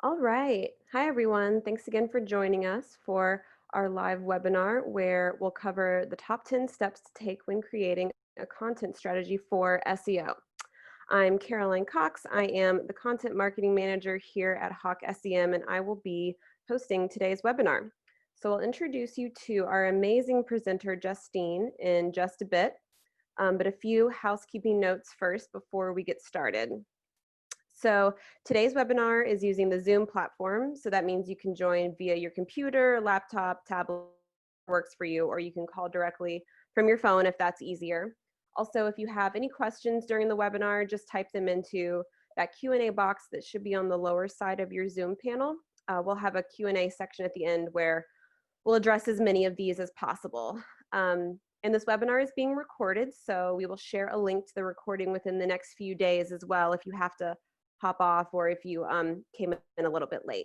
All right. Hi, everyone. Thanks again for joining us for our live webinar where we'll cover the top 10 steps to take when creating a content strategy for SEO. I'm Caroline Cox. I am the content marketing manager here at HawkSEM, and I will be hosting today's webinar. So I'll introduce you to our amazing presenter, Justine, in just a bit, but a few housekeeping notes first before we get started. So today's webinar is using the Zoom platform. So that means you can join via your computer, laptop, tablet, works for you, or you can call directly from your phone if that's easier. Also, if you have any questions during the webinar, just type them into that Q&A box that should be on the lower side of your Zoom panel. We'll have a Q&A section at the end where we'll address as many of these as possible. And this webinar is being recorded, so we will share a link to the recording within the next few days as well if you have to hop off or if you came in a little bit late.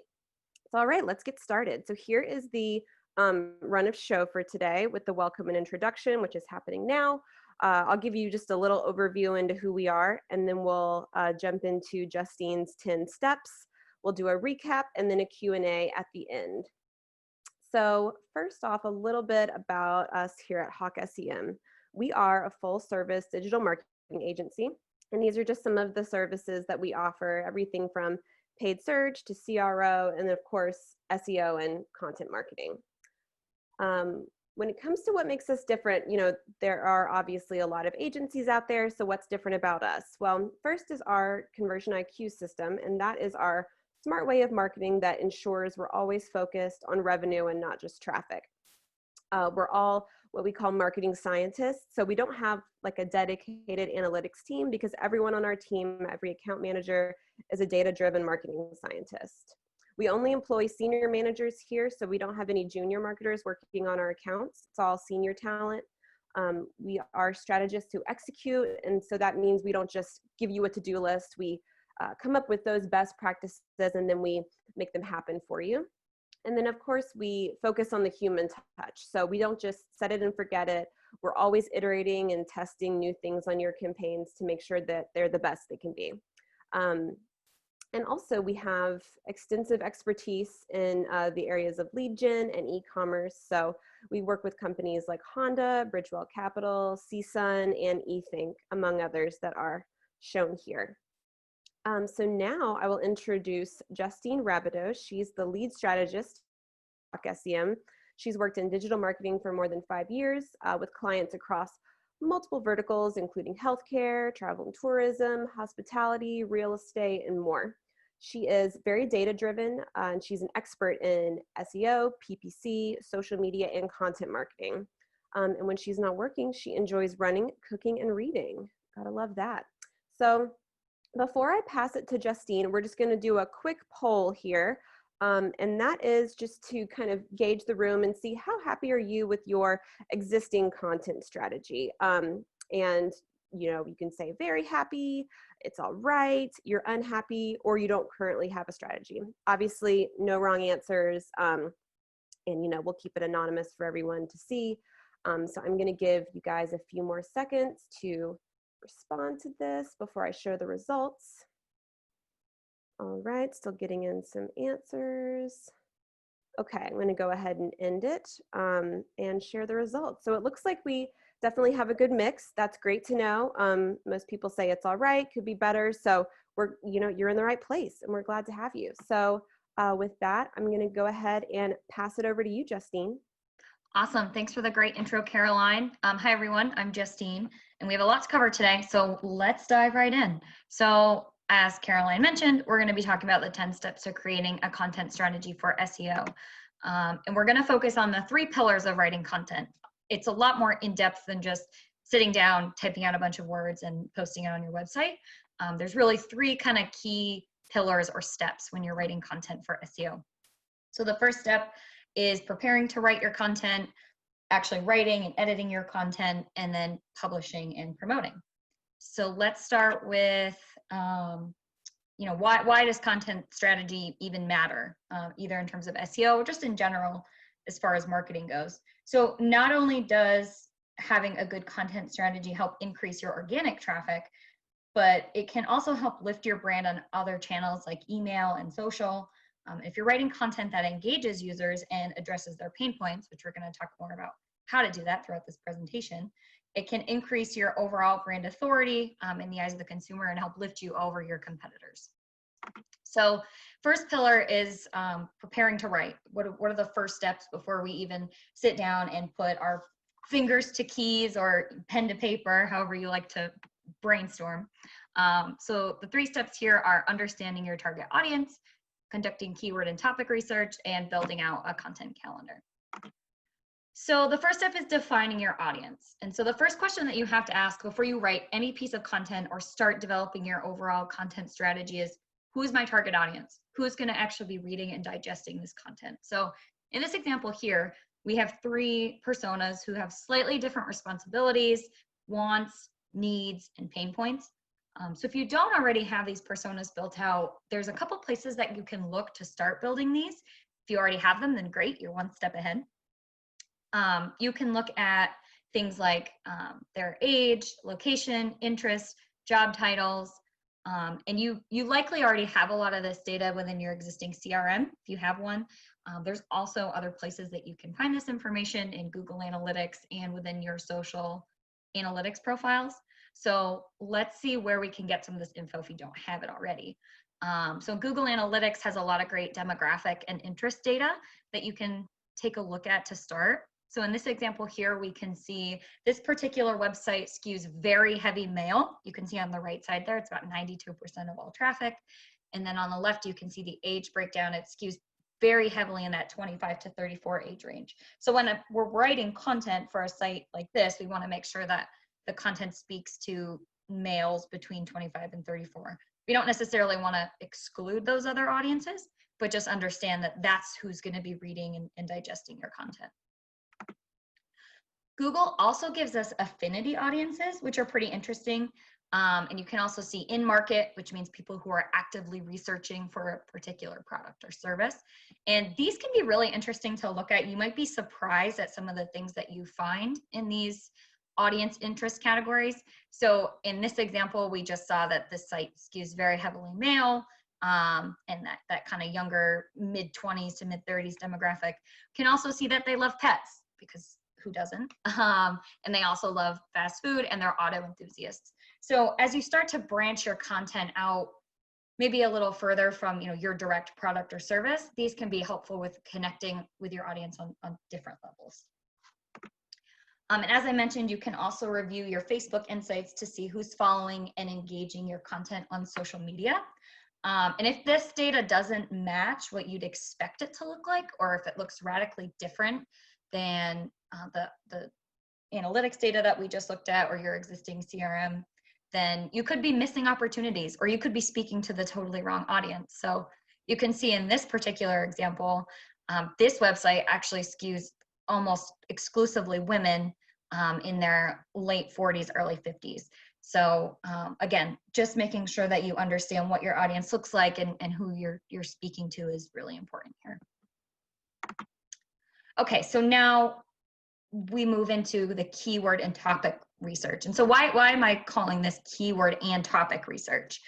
So all right, let's get started. So here is the run of show for today with the welcome and introduction, which is happening now. I'll give you just a little overview into who we are, and then we'll jump into Justine's 10 steps. We'll do a recap and then a Q&A at the end. So first off, a little bit about us here at HawkSEM. We are a full-service digital marketing agency, and these are just some of the services that we offer, everything from paid search to CRO, and of course, SEO and content marketing. When it comes to what makes us different, there are obviously a lot of agencies out there, so what's different about us? Well, first is our conversion IQ system, and that is our smart way of marketing that ensures we're always focused on revenue and not just traffic. We're all what we call marketing scientists. So we don't have like a dedicated analytics team because everyone on our team, every account manager is a data-driven marketing scientist. We only employ senior managers here, so we don't have any junior marketers working on our accounts. It's all senior talent. We are strategists who execute, and so that means we don't just give you a to-do list. We come up with those best practices and then we make them happen for you. And then of course we focus on the human touch. So we don't just set it and forget it. We're always iterating and testing new things on your campaigns to make sure that they're the best they can be. And also we have extensive expertise in the areas of lead gen and e-commerce. So we work with companies like Honda, Bridgewell Capital, CSUN, and eThink, among others that are shown here. So now I will introduce Justine Rabideau. She's the lead strategist at HawkSEM. She's worked in digital marketing for more than 5 years with clients across multiple verticals, including healthcare, travel and tourism, hospitality, real estate, and more. She is very data-driven, and she's an expert in SEO, PPC, social media, and content marketing. And when she's not working, she enjoys running, cooking, and reading. Gotta love that. So before I pass it to Justine, we're just going to do a quick poll here, and that is just to kind of gauge the room and see how happy are you with your existing content strategy. And you can say very happy, it's all right, you're unhappy, or you don't currently have a strategy. Obviously, no wrong answers, and we'll keep it anonymous for everyone to see. So I'm going to give you guys a few more seconds to respond to this before I share the results. All right, still getting in some answers. Okay, I'm going to go ahead and end it and share the results. So it looks like we definitely have a good mix. That's great to know. Most people say it's all right, could be better. So you're in the right place, and we're glad to have you. So with that, I'm going to go ahead and pass it over to you, Justine. Awesome. Thanks for the great intro, Caroline. Hi, everyone. I'm Justine, and we have a lot to cover today, so let's dive right in. So as Caroline mentioned, we're going to be talking about the 10 steps to creating a content strategy for SEO. And we're going to focus on the 3 pillars of writing content. It's a lot more in-depth than just sitting down, typing out a bunch of words, and posting it on your website. There's really 3 kind of key pillars or steps when you're writing content for SEO. So the first step is preparing to write your content, actually writing and editing your content, and then publishing and promoting. So let's start with, why does content strategy even matter, either in terms of SEO or just in general as far as marketing goes. So not only does having a good content strategy help increase your organic traffic, but it can also help lift your brand on other channels like email and social. If you're writing content that engages users and addresses their pain points, which we're going to talk more about how to do that throughout this presentation, it can increase your overall brand authority in the eyes of the consumer and help lift you over your competitors. So first pillar is preparing to write. What are the first steps before we even sit down and put our fingers to keys or pen to paper, however you like to brainstorm. So the 3 steps here are understanding your target audience, conducting keyword and topic research, and building out a content calendar. So the first step is defining your audience. And so the first question that you have to ask before you write any piece of content or start developing your overall content strategy is, who is my target audience? Who is going to actually be reading and digesting this content? So in this example here, we have 3 personas who have slightly different responsibilities, wants, needs, and pain points. So if you don't already have these personas built out, there's a couple places that you can look to start building these. If you already have them, then great, you're 1 step ahead. You can look at things like their age, location, interest, job titles, and you likely already have a lot of this data within your existing CRM, if you have one. There's also other places that you can find this information in Google Analytics and within your social analytics profiles. So let's see where we can get some of this info if you don't have it already. So Google Analytics has a lot of great demographic and interest data that you can take a look at to start. So in this example here, we can see this particular website skews very heavy male. You can see on the right side there, it's about 92% of all traffic. And then on the left, you can see the age breakdown. It skews very heavily in that 25 to 34 age range. So when we're writing content for a site like this, we want to make sure that the content speaks to males between 25 and 34. We don't necessarily want to exclude those other audiences, but just understand that that's who's going to be reading and digesting your content. Google also gives us affinity audiences, which are pretty interesting. And you can also see in market, which means people who are actively researching for a particular product or service. And these can be really interesting to look at. You might be surprised at some of the things that you find in these audience interest categories. So in this example, we just saw that the site skews very heavily male, and that kind of younger mid-20s to mid-30s demographic. Can also see that they love pets, because who doesn't? And they also love fast food, and they're auto enthusiasts. So as you start to branch your content out maybe a little further from your direct product or service, these can be helpful with connecting with your audience on different levels. And as I mentioned, you can also review your Facebook insights to see who's following and engaging your content on social media. And if this data doesn't match what you'd expect it to look like, or if it looks radically different than the analytics data that we just looked at or your existing CRM, then you could be missing opportunities, or you could be speaking to the totally wrong audience. So you can see in this particular example, this website actually skews almost exclusively women in their late 40s, early 50s. So again, just making sure that you understand what your audience looks like and who you're speaking to is really important here. Okay, so now we move into the keyword and topic research. And so why am I calling this keyword and topic research?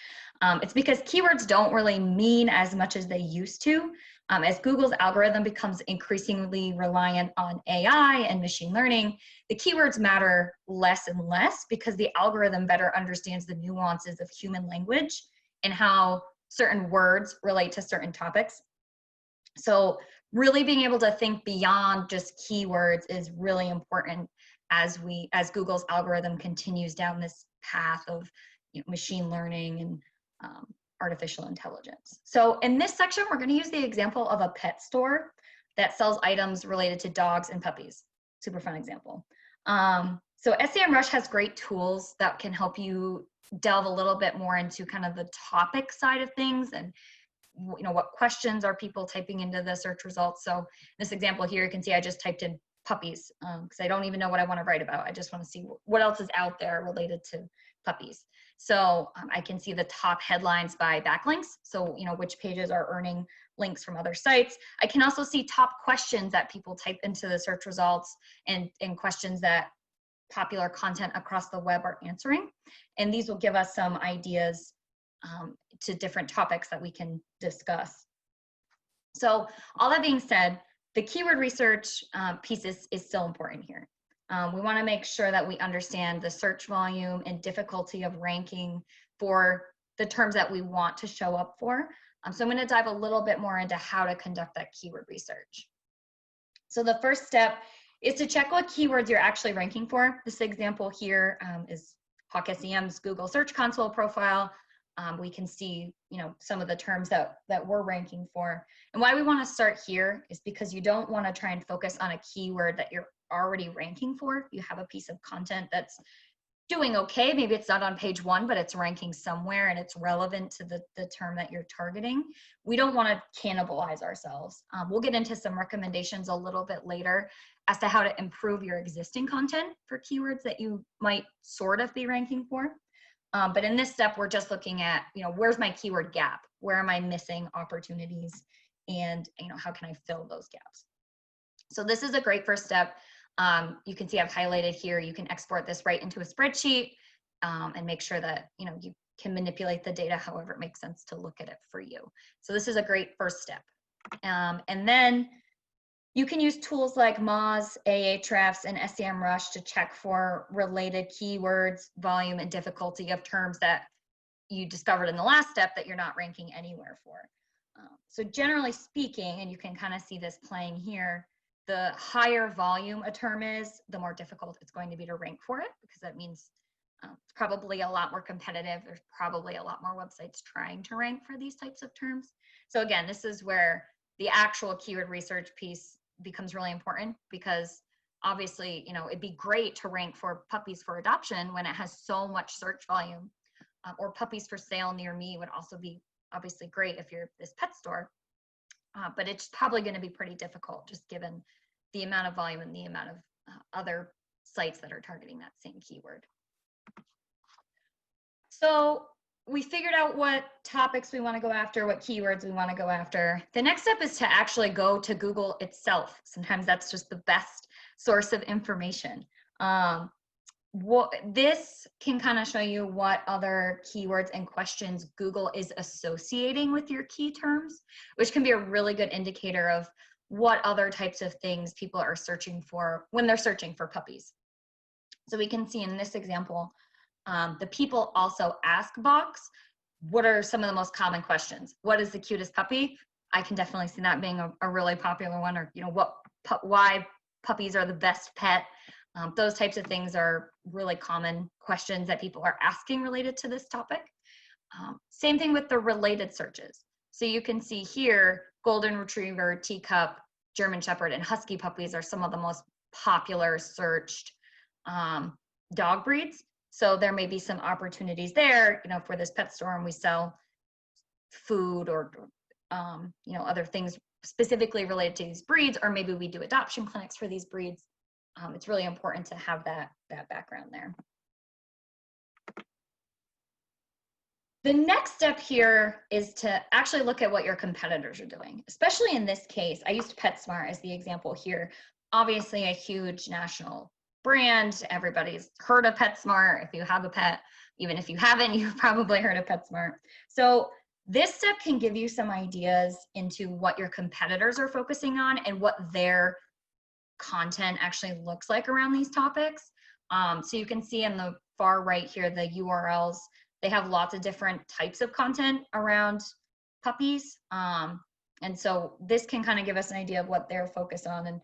It's because keywords don't really mean as much as they used to. As Google's algorithm becomes increasingly reliant on AI and machine learning, the keywords matter less and less because the algorithm better understands the nuances of human language and how certain words relate to certain topics. So really being able to think beyond just keywords is really important as Google's algorithm continues down this path of machine learning and artificial intelligence. So in this section, we're going to use the example of a pet store that sells items related to dogs and puppies. Super fun example. So SEMrush has great tools that can help you delve a little bit more into kind of the topic side of things and what questions are people typing into the search results. So in this example here, you can see I just typed in puppies because I don't even know what I want to write about. I just want to see what else is out there related to puppies. So I can see the top headlines by backlinks. So, which pages are earning links from other sites. I can also see top questions that people type into the search results and questions that popular content across the web are answering. And these will give us some ideas to different topics that we can discuss. So all that being said, the keyword research piece is still important here. We want to make sure that we understand the search volume and difficulty of ranking for the terms that we want to show up for. So I'm going to dive a little bit more into how to conduct that keyword research. So the first step is to check what keywords you're actually ranking for. This example here is HawkSEM's Google Search Console profile. We can see, some of the terms that we're ranking for. And why we want to start here is because you don't want to try and focus on a keyword that you're already ranking for. You have a piece of content that's doing okay. Maybe it's not on page 1, but it's ranking somewhere and it's relevant to the term that you're targeting. We don't want to cannibalize ourselves. We'll get into some recommendations a little bit later as to how to improve your existing content for keywords that you might sort of be ranking for. But in this step, we're just looking at, where's my keyword gap? Where am I missing opportunities? And, how can I fill those gaps? So this is a great first step. You can see I've highlighted here. You can export this right into a spreadsheet and make sure that, you can manipulate the data however it makes sense to look at it for you. So this is a great first step. And then you can use tools like Moz, Ahrefs, and SEMrush to check for related keywords, volume, and difficulty of terms that you discovered in the last step that you're not ranking anywhere for. So generally speaking, and you can kind of see this playing here, the higher volume a term is, the more difficult it's going to be to rank for it, because that means it's probably a lot more competitive. There's probably a lot more websites trying to rank for these types of terms. So again, this is where the actual keyword research piece becomes really important, because obviously, it'd be great to rank for puppies for adoption when it has so much search volume, or puppies for sale near me would also be obviously great if you're this pet store. But it's probably going to be pretty difficult just given the amount of volume and the amount of other sites that are targeting that same keyword. So we figured out what topics we want to go after, what keywords we want to go after. The next step is to actually go to Google itself. Sometimes that's just the best source of information. This can kind of show you what other keywords and questions Google is associating with your key terms, which can be a really good indicator of what other types of things people are searching for when they're searching for puppies. So we can see in this example, the people also ask box, what are some of the most common questions? What is the cutest puppy? I can definitely see that being a really popular one, or why puppies are the best pet. Those types of things are really common questions that people are asking related to this topic. Same thing with the related searches. So you can see here, Golden Retriever, Teacup, German Shepherd, and Husky puppies are some of the most popular searched dog breeds. So there may be some opportunities there, for this pet store, and we sell food or, other things specifically related to these breeds, or maybe we do adoption clinics for these breeds. It's really important to have that background there. The next step here is to actually look at what your competitors are doing. Especially in this case, I used PetSmart as the example here. Obviously a huge national brand. Everybody's heard of PetSmart. If you have a pet, even if you haven't, you've probably heard of PetSmart. So this step can give you some ideas into what your competitors are focusing on and what their content actually looks like around these topics. So you can see in the far right here, the URLs, they have lots of different types of content around puppies. And so this can kind of give us an idea of what they're focused on. And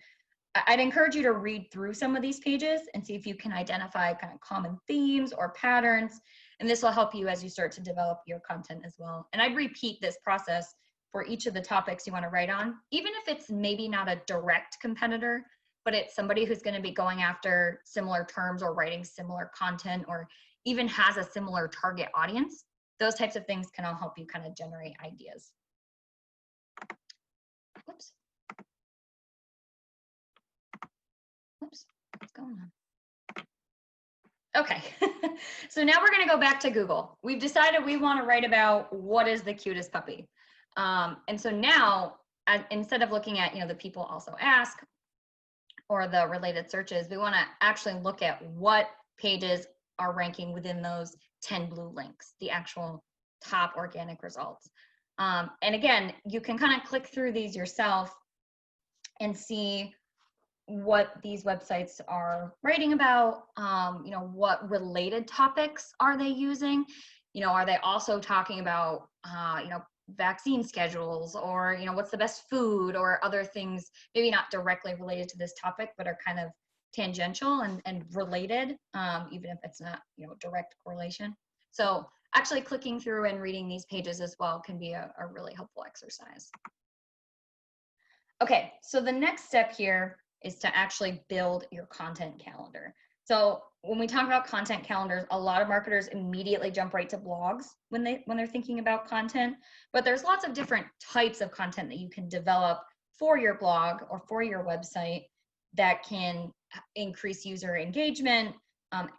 I'd encourage you to read through some of these pages and see if you can identify kind of common themes or patterns. And this will help you as you start to develop your content as well. And I'd repeat this process for each of the topics you want to write on, even if it's maybe not a direct competitor, but it's somebody who's going to be going after similar terms or writing similar content, or even has a similar target audience. Those types of things can all help you kind of generate ideas. Whoops. Whoops, what's going on? Okay, so now we're going to go back to Google. We've decided we want to write about what is the cutest puppy. And so now, instead of looking at, the people also ask or the related searches, we want to actually look at what pages are ranking within those 10 blue links, the actual top organic results. And again, you can kind of click through these yourself and see what these websites are writing about, what related topics are they using? Are they also talking about, vaccine schedules, or, what's the best food, or other things, maybe not directly related to this topic, but are kind of tangential and related, even if it's not, direct correlation. So actually clicking through and reading these pages as well can be a really helpful exercise. Okay, so the next step here is to actually build your content calendar. So when we talk about content calendars, a lot of marketers immediately jump right to blogs when they're thinking about content, but there's lots of different types of content that you can develop for your blog or for your website that can increase user engagement,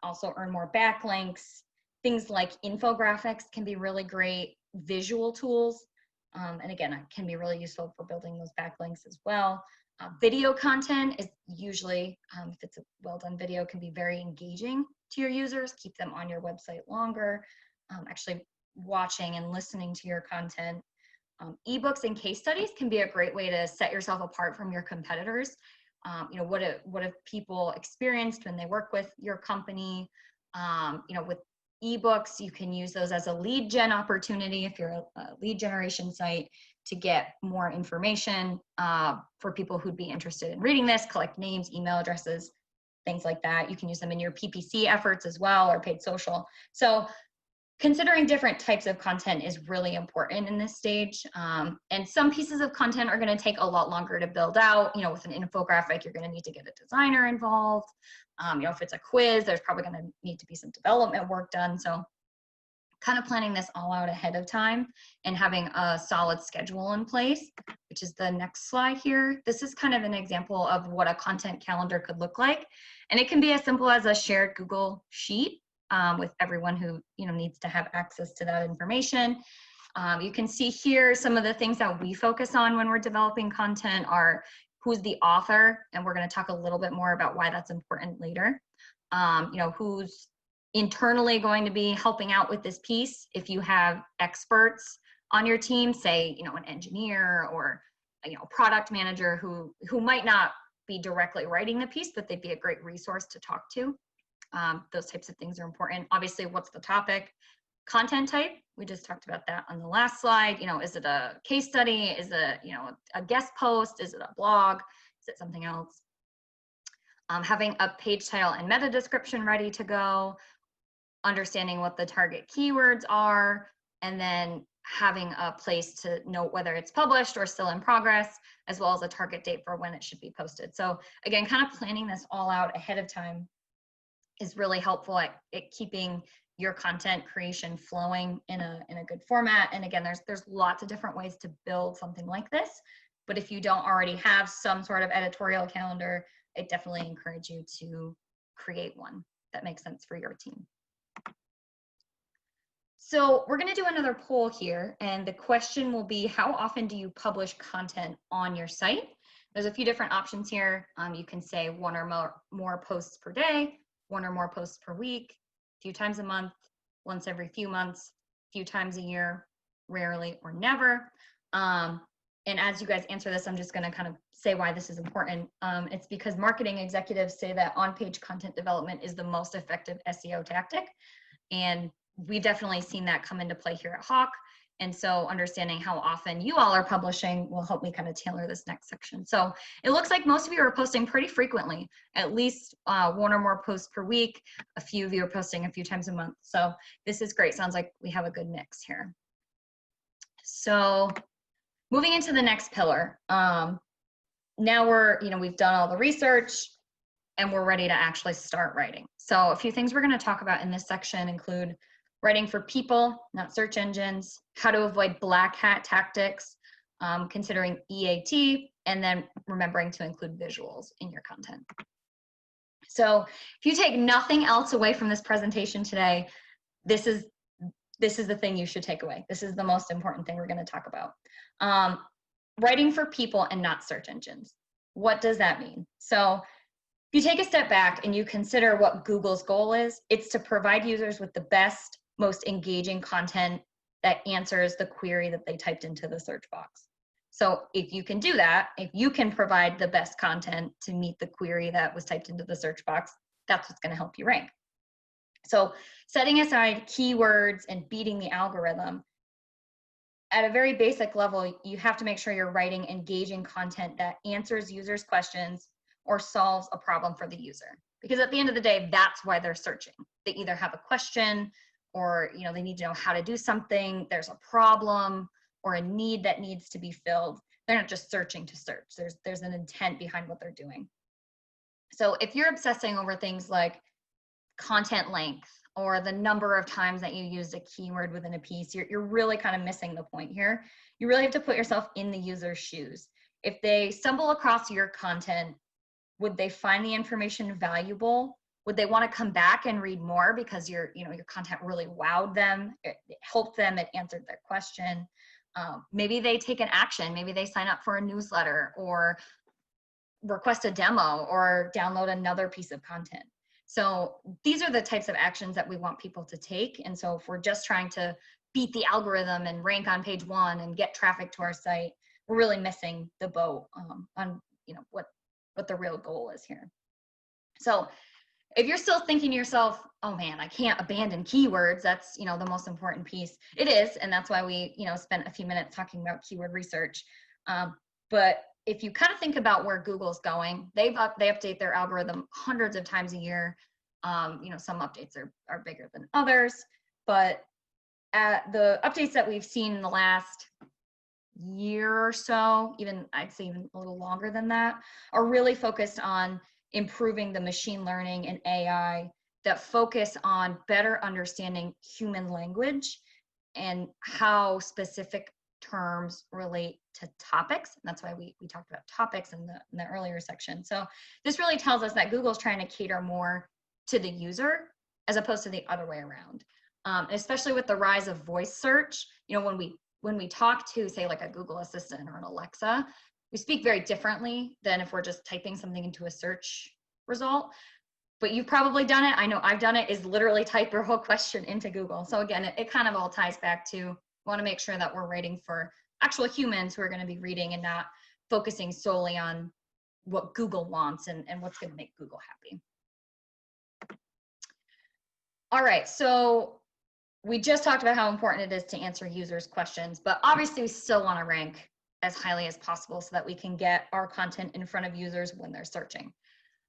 also earn more backlinks. Things like infographics can be really great visual tools. And again, it can be really useful for building those backlinks as well. Video content is usually, if it's a well-done video, can be very engaging to your users, keep them on your website longer. Actually watching and listening to your content. Ebooks and case studies can be a great way to set yourself apart from your competitors. What have people experienced when they work with your company? With ebooks, you can use those as a lead gen opportunity if you're a lead generation site to get more information for people who'd be interested in reading this, collect names, email addresses, things like that. You can use them in your PPC efforts as well, or paid social. So considering different types of content is really important in this stage. And some pieces of content are going to take a lot longer to build out. With an infographic, you're going to need to get a designer involved. If it's a quiz, there's probably going to need to be some development work done. So kind of planning this all out ahead of time and having a solid schedule in place, which is the next slide here. This is kind of an example of what a content calendar could look like. And it can be as simple as a shared Google Sheet with everyone who needs to have access to that information. You can see here some of the things that we focus on when we're developing content are who's the author, and we're going to talk a little bit more about why that's important later. Who's internally going to be helping out with this piece. If you have experts on your team, say an engineer or product manager who might not be directly writing the piece, but they'd be a great resource to talk to. Those types of things are important. Obviously, what's the topic? Content type, we just talked about that on the last slide. Is it a case study? Is it a guest post? Is it a blog? Is it something else? Having a page title and meta description ready to go, understanding what the target keywords are, and then having a place to note whether it's published or still in progress, as well as a target date for when it should be posted. So again, kind of planning this all out ahead of time is really helpful at keeping your content creation flowing in a good format. And again, there's lots of different ways to build something like this, but if you don't already have some sort of editorial calendar, I definitely encourage you to create one that makes sense for your team. So we're going to do another poll here, and the question will be, how often do you publish content on your site? There's a few different options here. You can say one or more posts per day, one or more posts per week, a few times a month, once every few months, a few times a year, rarely or never. And as you guys answer this, I'm just going to kind of say why this is important. It's because marketing executives say that on-page content development is the most effective SEO tactic. And we've definitely seen that come into play here at Hawk. And so understanding how often you all are publishing will help me kind of tailor this next section. So it looks like most of you are posting pretty frequently, at least one or more posts per week. A few of you are posting a few times a month. So this is great. Sounds like we have a good mix here. So moving into the next pillar. Now we've done all the research and we're ready to actually start writing. So a few things we're going to talk about in this section include writing for people, not search engines, how to avoid black hat tactics, considering EAT, and then remembering to include visuals in your content. So if you take nothing else away from this presentation today, this is the thing you should take away. This is the most important thing we're going to talk about. Writing for people and not search engines. What does that mean? So if you take a step back and you consider what Google's goal is, it's to provide users with the best, most engaging content that answers the query that they typed into the search box. So if you can do that, if you can provide the best content to meet the query that was typed into the search box, that's what's going to help you rank. So setting aside keywords and beating the algorithm, at a very basic level, you have to make sure you're writing engaging content that answers users' questions or solves a problem for the user. Because at the end of the day, that's why they're searching. They either have a question, or they need to know how to do something, there's a problem or a need that needs to be filled. They're not just searching to search. There's an intent behind what they're doing. So if you're obsessing over things like content length or the number of times that you used a keyword within a piece, you're really kind of missing the point here. You really have to put yourself in the user's shoes. If they stumble across your content, would they find the information valuable? Would they want to come back and read more because your content really wowed them, it helped them, it answered their question? Maybe they take an action. Maybe they sign up for a newsletter or request a demo or download another piece of content. So these are the types of actions that we want people to take. And so if we're just trying to beat the algorithm and rank on page 1 and get traffic to our site, we're really missing the boat on what the real goal is here. So if you're still thinking to yourself, oh man, I can't abandon keywords, that's the most important piece. It is, and that's why we spent a few minutes talking about keyword research. But if you kind of think about where Google's going, they update their algorithm hundreds of times a year. Some updates are bigger than others, but the updates that we've seen in the last year or so, I'd say even a little longer than that, are really focused on improving the machine learning and AI that focus on better understanding human language and how specific terms relate to topics. And that's why we talked about topics in the earlier section. So this really tells us that Google's trying to cater more to the user as opposed to the other way around. Especially with the rise of voice search, when we talk to, say, like a Google Assistant or an Alexa, we speak very differently than if we're just typing something into a search result. But you've probably done it. I know I've done it, is literally type your whole question into Google. So again, it kind of all ties back to, we want to make sure that we're writing for actual humans who are going to be reading and not focusing solely on what Google wants and what's going to make Google happy. All right, so we just talked about how important it is to answer users' questions, but obviously we still want to rank as highly as possible so that we can get our content in front of users when they're searching.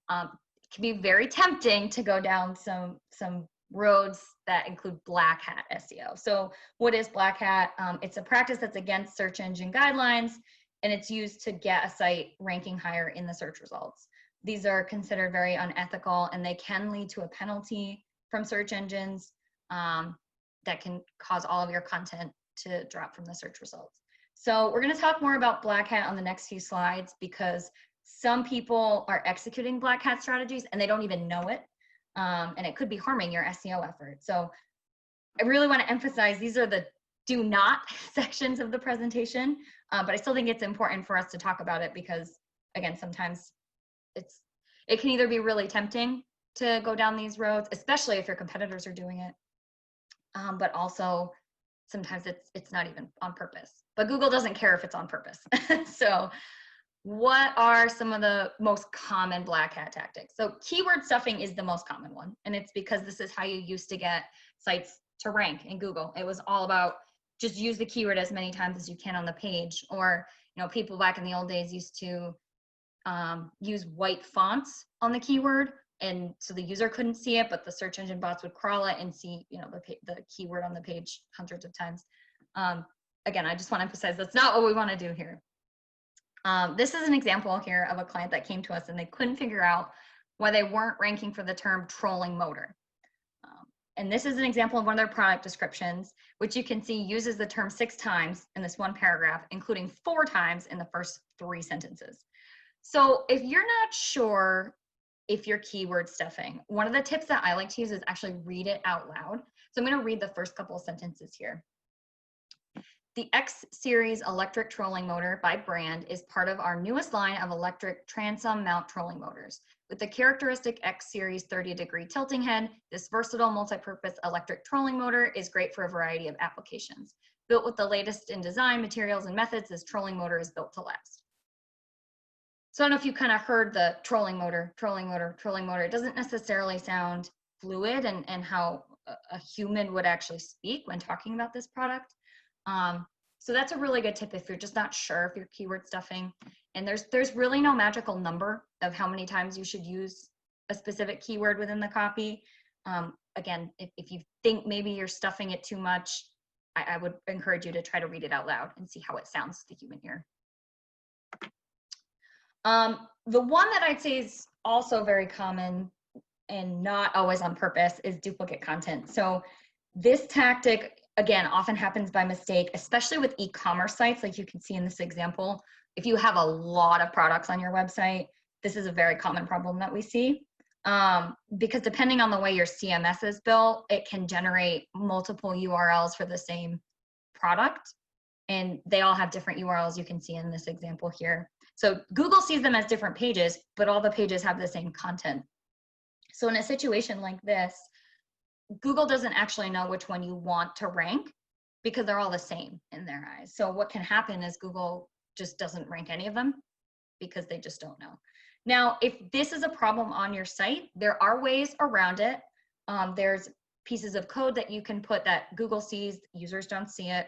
It can be very tempting to go down some roads that include black hat SEO. So what is black hat? It's a practice that's against search engine guidelines, and it's used to get a site ranking higher in the search results. These are considered very unethical, and they can lead to a penalty from search engines that can cause all of your content to drop from the search results. So we're going to talk more about black hat on the next few slides, because some people are executing black hat strategies and they don't even know it. And it could be harming your SEO effort. So I really want to emphasize these are the do not sections of the presentation, but I still think it's important for us to talk about it because, again, sometimes it can either be really tempting to go down these roads, especially if your competitors are doing it, but also sometimes it's not even on purpose. But Google doesn't care if it's on purpose. So what are some of the most common black hat tactics? So keyword stuffing is the most common one, and it's because this is how you used to get sites to rank in Google. It was all about just use the keyword as many times as you can on the page. Or people back in the old days used to use white fonts on the keyword, and so the user couldn't see it, but the search engine bots would crawl it and see the keyword on the page hundreds of times. Again, I just want to emphasize that's not what we want to do here. This is an example here of a client that came to us and they couldn't figure out why they weren't ranking for the term trolling motor. And this is an example of one of their product descriptions, which you can see uses the term 6 times in this one paragraph, including 4 times in the first 3 sentences. So if you're not sure if you're keyword stuffing, one of the tips that I like to use is actually read it out loud. So I'm going to read the first couple of sentences here. The X Series electric trolling motor by brand is part of our newest line of electric transom mount trolling motors. With the characteristic X series 30-degree tilting head, this versatile multi-purpose electric trolling motor is great for a variety of applications. Built with the latest in design, materials, and methods, this trolling motor is built to last. So I don't know if you kind of heard the trolling motor, trolling motor, trolling motor. It doesn't necessarily sound fluid and how a human would actually speak when talking about this product. So that's a really good tip if you're just not sure if you're keyword stuffing. And there's really no magical number of how many times you should use a specific keyword within the copy. Again, if you think maybe you're stuffing it too much, I would encourage you to try to read it out loud and see how it sounds to the human ear. The one that I'd say is also very common and not always on purpose is duplicate content. So this tactic, again, often happens by mistake, especially with e-commerce sites, like you can see in this example. If you have a lot of products on your website, this is a very common problem that we see. Because depending on the way your CMS is built, it can generate multiple URLs for the same product. And they all have different URLs you can see in this example here. So Google sees them as different pages, but all the pages have the same content. So in a situation like this, Google doesn't actually know which one you want to rank because they're all the same in their eyes. So what can happen is Google just doesn't rank any of them because they just don't know. Now, if this is a problem on your site, there are ways around it. There's pieces of code that you can put that Google sees, users don't see it,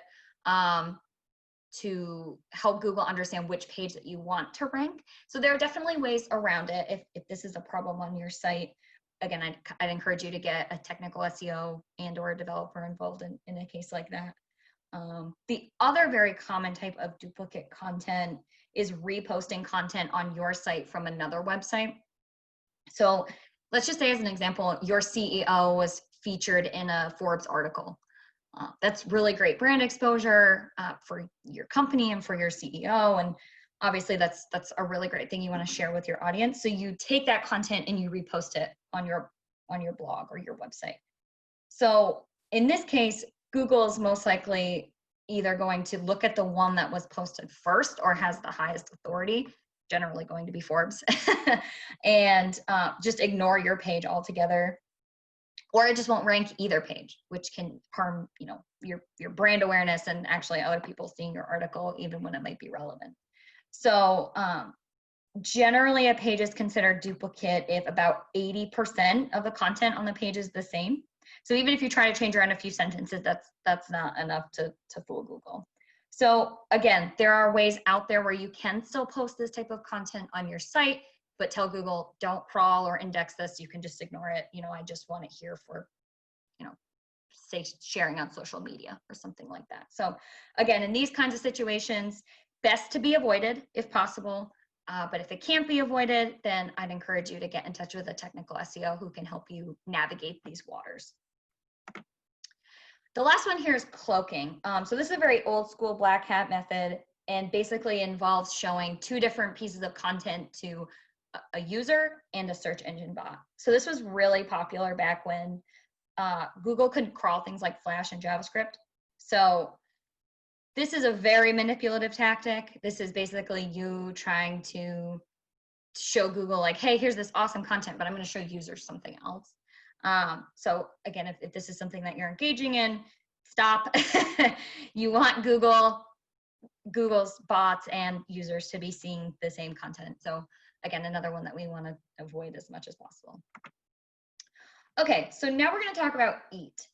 to help Google understand which page that you want to rank. So there are definitely ways around it if this is a problem on your site. Again, I'd encourage you to get a technical SEO and or a developer involved in a case like that. The other very common type of duplicate content is reposting content on your site from another website. So let's just say as an example, your CEO was featured in a Forbes article. That's really great brand exposure for your company and for your CEO. And obviously that's a really great thing you want to share with your audience. So you take that content and you repost it on your blog or your website. So in this case, Google is most likely either going to look at the one that was posted first or has the highest authority, generally going to be Forbes, and just ignore your page altogether. Or it just won't rank either page, which can harm, your brand awareness and actually other people seeing your article, even when it might be relevant. So generally a page is considered duplicate if about 80% of the content on the page is the same. So even if you try to change around a few sentences, that's not enough to fool Google. So again, there are ways out there where you can still post this type of content on your site, but tell Google, don't crawl or index this. You can just ignore it. I just want it here for, say sharing on social media or something like that. So again, in these kinds of situations, best to be avoided if possible. But if it can't be avoided, then I'd encourage you to get in touch with a technical SEO who can help you navigate these waters. The last one here is cloaking. So this is a very old school black hat method and basically involves showing two different pieces of content to a user and a search engine bot. So this was really popular back when Google could crawl things like Flash and JavaScript. So this is a very manipulative tactic. This is basically you trying to show Google like, hey, here's this awesome content, but I'm going to show users something else. So again, if this is something that you're engaging in, stop. You want Google's bots and users to be seeing the same content. So again, another one that we want to avoid as much as possible. Okay, so now we're going to talk about EAT.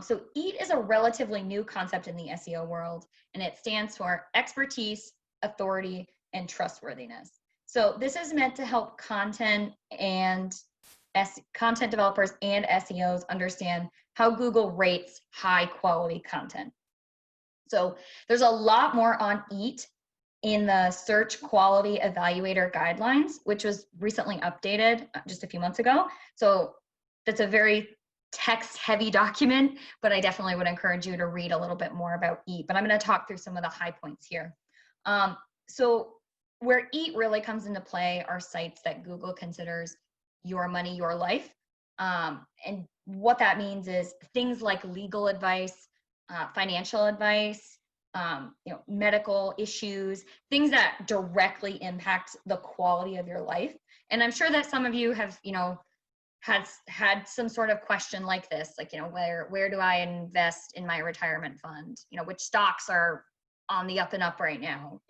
So EAT is a relatively new concept in the SEO world, and it stands for expertise, authority, and trustworthiness. So this is meant to help content developers and SEOs understand how Google rates high quality content. So there's a lot more on EAT in the Search Quality Evaluator Guidelines, which was recently updated just a few months ago. So that's a very text-heavy document, but I definitely would encourage you to read a little bit more about EAT. But I'm going to talk through some of the high points here. So where EAT really comes into play are sites that Google considers your money, your life. And what that means is things like legal advice, financial advice, medical issues, things that directly impact the quality of your life. And I'm sure that some of you have, had some sort of question like this, like, where do I invest in my retirement fund? Which stocks are on the up and up right now?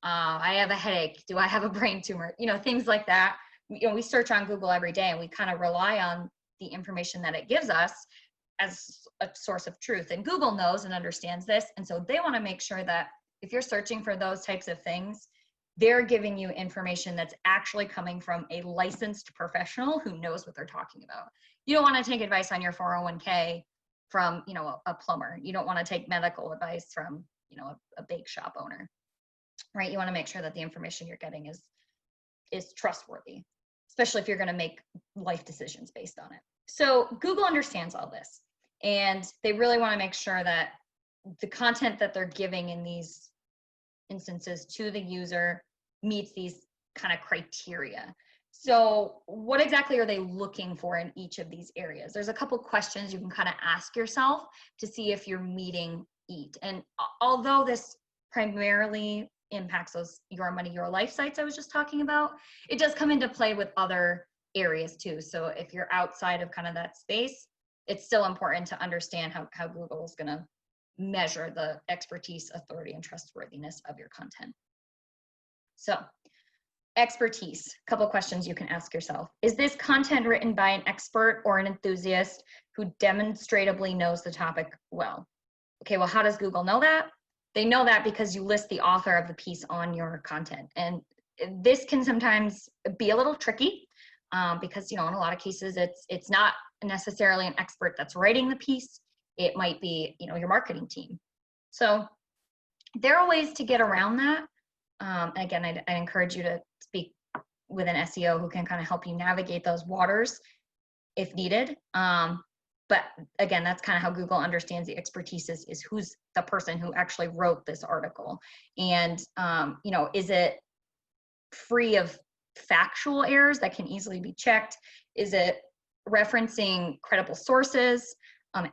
I have a headache. Do I have a brain tumor? Things like that. We search on Google every day, and we kind of rely on the information that it gives us as a source of truth. And Google knows and understands this. And so they want to make sure that if you're searching for those types of things, they're giving you information that's actually coming from a licensed professional who knows what they're talking about. You don't want to take advice on your 401k from, a plumber. You don't want to take medical advice from, a bake shop owner, right? You want to make sure that the information you're getting is trustworthy, especially if you're going to make life decisions based on it. So Google understands all this, and they really want to make sure that the content that they're giving in these instances to the user meets these kind of criteria. So what exactly are they looking for in each of these areas? There's a couple questions you can kind of ask yourself to see if you're meeting each. And although this primarily impacts those your money, your life sites I was just talking about, it does come into play with other areas too. So if you're outside of kind of that space, it's still important to understand how Google is going to measure the expertise, authority, and trustworthiness of your content. So expertise, a couple questions you can ask yourself. Is this content written by an expert or an enthusiast who demonstrably knows the topic well? Okay, well, how does Google know that? They know that because you list the author of the piece on your content. And this can sometimes be a little tricky because, in a lot of cases, it's not necessarily an expert that's writing the piece. It might be, your marketing team. So there are ways to get around that. And again, I encourage you to speak with an SEO who can kind of help you navigate those waters if needed. But again, that's kind of how Google understands the expertise is who's the person who actually wrote this article. And, is it free of factual errors that can easily be checked? Is it referencing credible sources,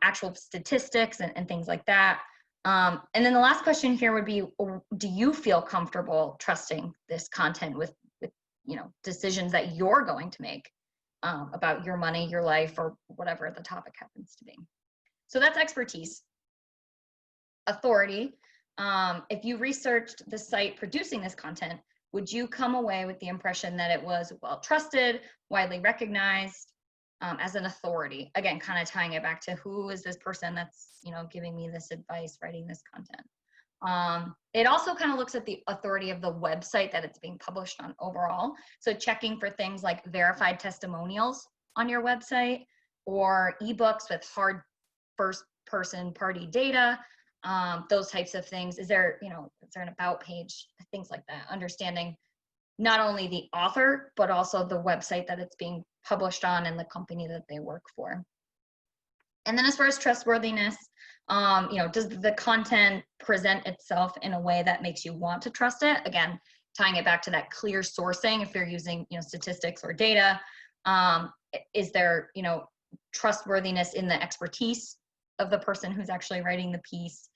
actual statistics and things like that? And then the last question here would be, do you feel comfortable trusting this content with decisions that you're going to make about your money, your life, or whatever the topic happens to be? So that's expertise. Authority. If you researched the site producing this content, would you come away with the impression that it was well trusted, widely recognized, as an authority? Again, kind of tying it back to who is this person that's giving me this advice, writing this content. It also kind of looks at the authority of the website that it's being published on overall. So checking for things like verified testimonials on your website or ebooks with hard first-person party data, those types of things. Is there an about page, things like that? Understanding not only the author, but also the website that it's being published on and the company that they work for. And then as far as trustworthiness, does the content present itself in a way that makes you want to trust it? Again, tying it back to that clear sourcing, if you're using, statistics or data, is there, trustworthiness in the expertise of the person who's actually writing the piece?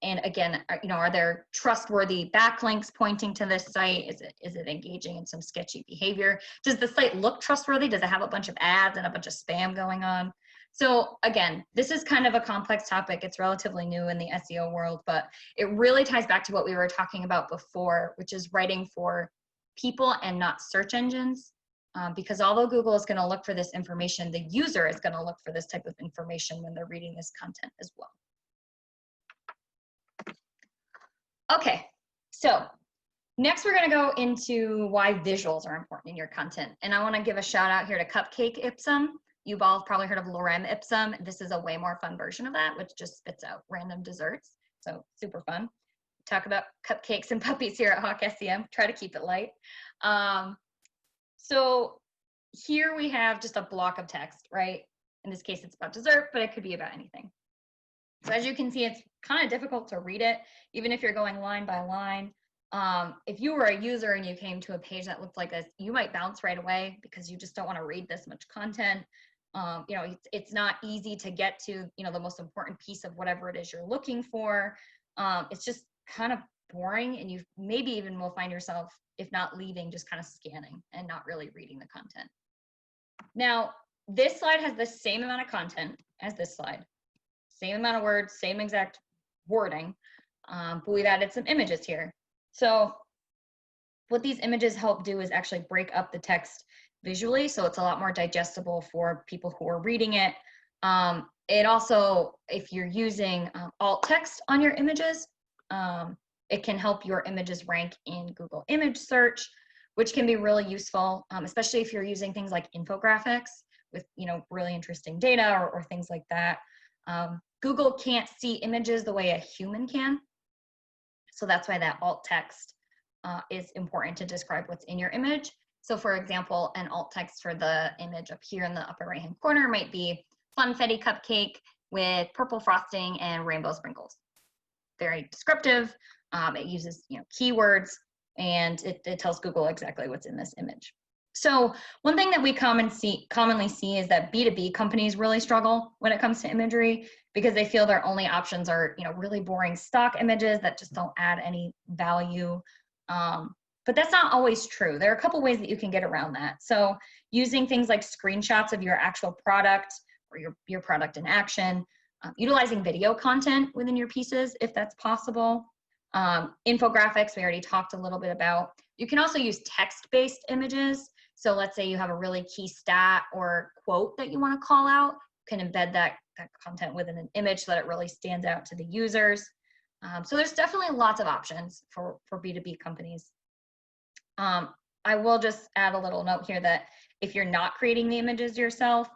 And again, are there trustworthy backlinks pointing to this site? Is it engaging in some sketchy behavior? Does the site look trustworthy? Does it have a bunch of ads and a bunch of spam going on? So again, this is kind of a complex topic. It's relatively new in the SEO world, but it really ties back to what we were talking about before, which is writing for people and not search engines. Because although Google is going to look for this information, the user is going to look for this type of information when they're reading this content as well. Okay, so next we're going to go into why visuals are important in your content. And I want to give a shout out here to Cupcake Ipsum. You've all probably heard of Lorem Ipsum. This is a way more fun version of that, which just spits out random desserts. So super fun. Talk about cupcakes and puppies here at HawkSEM. Try to keep it light. So here we have just a block of text, right? In this case, it's about dessert, but it could be about anything. So as you can see, it's kind of difficult to read it, even if you're going line by line. If you were a user and you came to a page that looked like this, you might bounce right away because you just don't want to read this much content. It's not easy to get to, the most important piece of whatever it is you're looking for. It's just kind of boring, and you maybe even will find yourself, if not leaving, just kind of scanning and not really reading the content. Now, this slide has the same amount of content as this slide, same amount of words, same exact wording, but we've added some images here. So what these images help do is actually break up the text visually, so it's a lot more digestible for people who are reading it. It also, if you're using alt text on your images, it can help your images rank in Google image search, which can be really useful, especially if you're using things like infographics with really interesting data or things like that. Google can't see images the way a human can, so that's why that alt text is important to describe what's in your image. So for example, an alt text for the image up here in the upper right hand corner might be funfetti cupcake with purple frosting and rainbow sprinkles. Very descriptive. It uses keywords, and it tells Google exactly what's in this image. So one thing that we commonly see is that B2B companies really struggle when it comes to imagery, because they feel their only options are really boring stock images that just don't add any value. But that's not always true. There are a couple ways that you can get around that. So using things like screenshots of your actual product or your product in action, utilizing video content within your pieces if that's possible. Infographics, we already talked a little bit about. You can also use text-based images. So let's say you have a really key stat or quote that you want to call out, you can embed that content within an image so that it really stands out to the users. So there's definitely lots of options for B2B companies. I will just add a little note here that if you're not creating the images yourself,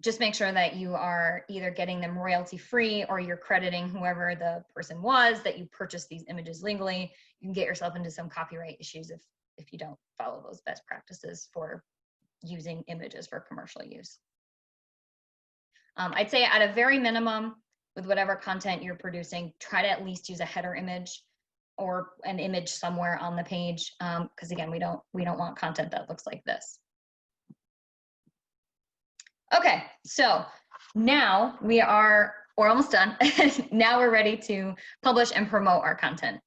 just make sure that you are either getting them royalty free or you're crediting whoever the person was that you purchased these images legally. You can get yourself into some copyright issues if you don't follow those best practices for using images for commercial use. I'd say at a very minimum, with whatever content you're producing, try to at least use a header image or an image somewhere on the page, because again, we don't want content that looks like this. Okay, so now we're almost done. Now we're ready to publish and promote our content.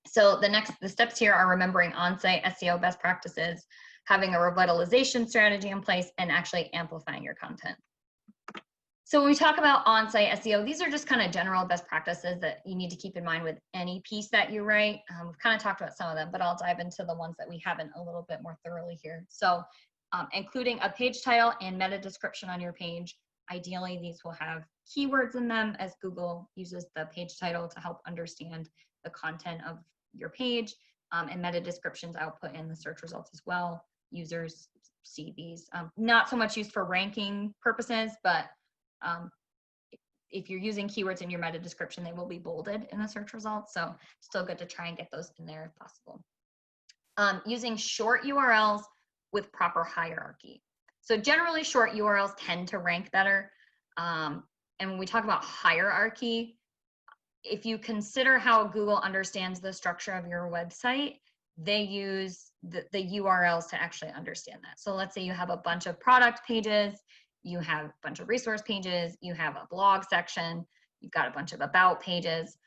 So the steps here are remembering on-site SEO best practices, having a revitalization strategy in place, and actually amplifying your content. So when we talk about on-site SEO, these are just kind of general best practices that you need to keep in mind with any piece that you write. We've kind of talked about some of them, but I'll dive into the ones that we haven't a little bit more thoroughly here. So including a page title and meta description on your page. Ideally, these will have keywords in them, as Google uses the page title to help understand the content of your page, and meta descriptions output in the search results as well. Users see these. Not so much used for ranking purposes, but if you're using keywords in your meta description, they will be bolded in the search results. So still good to try and get those in there if possible. Using short URLs with proper hierarchy. So generally short URLs tend to rank better. And when we talk about hierarchy, if you consider how Google understands the structure of your website, they use the URLs to actually understand that. So let's say you have a bunch of product pages, you have a bunch of resource pages, you have a blog section, you've got a bunch of about pages.